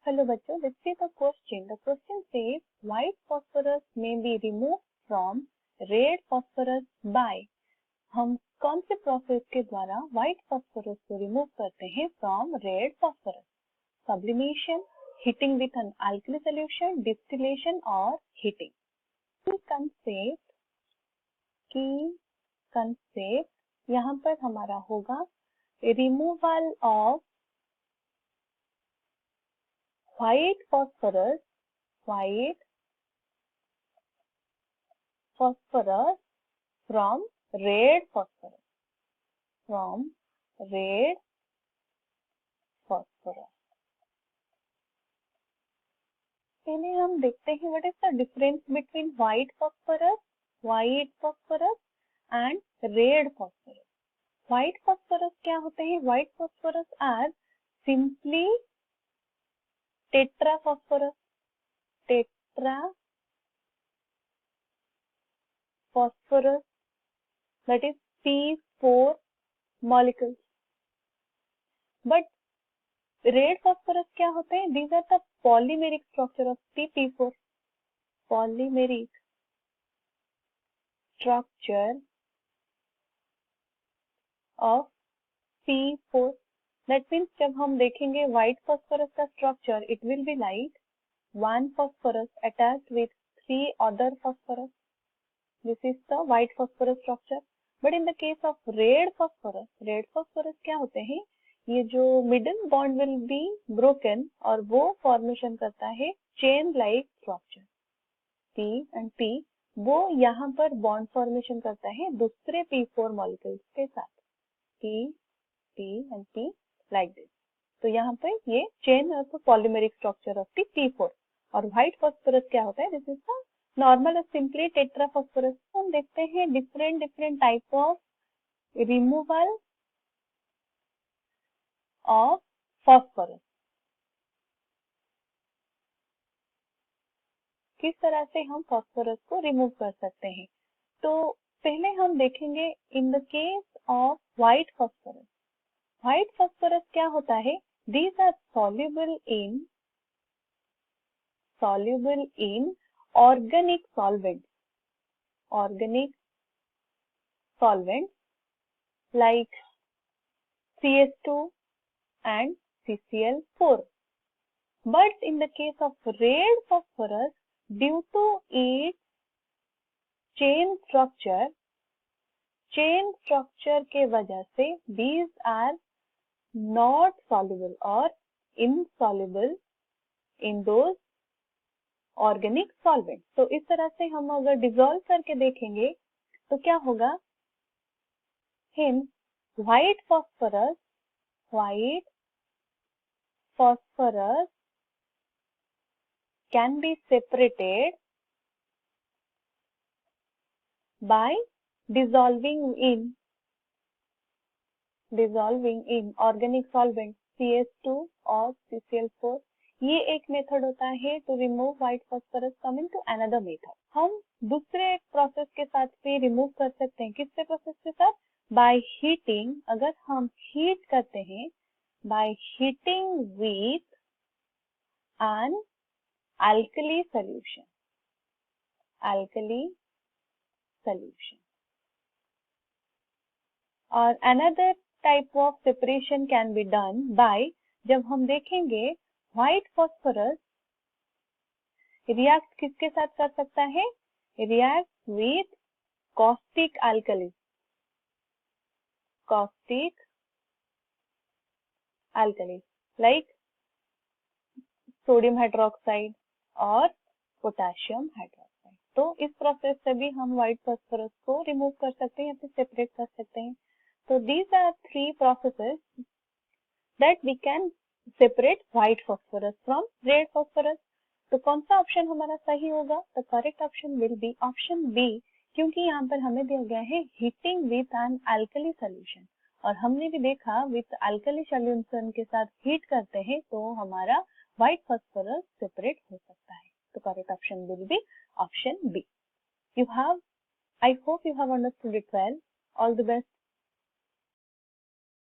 Hello बच्चों, let's see the question. The question says white phosphorus may be removed from red phosphorus by. हम कौन से process के द्वारा व्हाइट फॉस्फोरस को रिमूव करते हैं from red phosphorus? Sublimation, heating with an alkali solution, distillation और हीटिंग. कंसेप्ट यहाँ पर हमारा होगा removal of white phosphorus from red phosphorus. पहले हम देखते हैं what is the difference between white phosphorus and red phosphorus. white phosphorus क्या होते हैं? white phosphorus are simply tetra phosphorus that is P4 molecules. But red phosphorus क्या होते हैं? These are the polymeric structure of P4. Polymeric structure of P4. That means जब हम देखेंगे white phosphorus का structure, it will be like one phosphorus attached with three other phosphorus. This is the white phosphorus structure. But in the case of red phosphorus क्या होते हैं? ये जो middle bond will be broken और वो formation करता है chain like structure. P and P वो यहाँ पर bond formation करता है दूसरे P4 molecules के साथ. P and P like this. तो यहाँ पर ये chain of polymeric structure of the P4. और white phosphorus क्या होता है? This is the normal or simply tetra phosphorus. हम देखते हैं different type of removal of phosphorus. किस तरह से हम phosphorus को रिमूव कर सकते हैं? तो पहले हम देखेंगे in the case of white phosphorus. White phosphorus क्या होता है? These are soluble in organic solvents like CH2 and CCl4. But in the case of red phosphorus, due to its chain structure के वजह से these are not soluble or insoluble in those organic solvents. तो इस तरह से हम अगर dissolve करके देखेंगे तो क्या होगा? Hence, white phosphorus can be separated by dissolving in organic solvent CH2 और CCl4. ये एक मेथड होता है to remove white phosphorus. Coming to another method, हम दूसरे प्रोसेस के साथ भी रिमूव कर सकते हैं. किससे प्रोसेस के साथ? by heating. अगर हम हीट करते हैं by heating with an alkali solution. और another type of separation can be done by, जब हम देखेंगे white phosphorus react किसके साथ कर सकता है? react with caustic alkalis like sodium hydroxide और potassium hydroxide. तो इस प्रोसेस से भी हम व्हाइट फॉस्फोरस को रिमूव कर सकते हैं या फिर सेपरेट कर सकते हैं. तो these are three processes that we can separate white phosphorus from red phosphorus. तो कौन सा ऑप्शन हमारा सही होगा? The correct option will be option B, क्योंकि यहाँ पर हमें दिया गया है heating with an alkali solution और हमने भी देखा with alkali solution के साथ हीट करते हैं तो हमारा white phosphorus सेपरेट हो सकता है. तो correct option will be option B. I hope you have understood it well. All the best.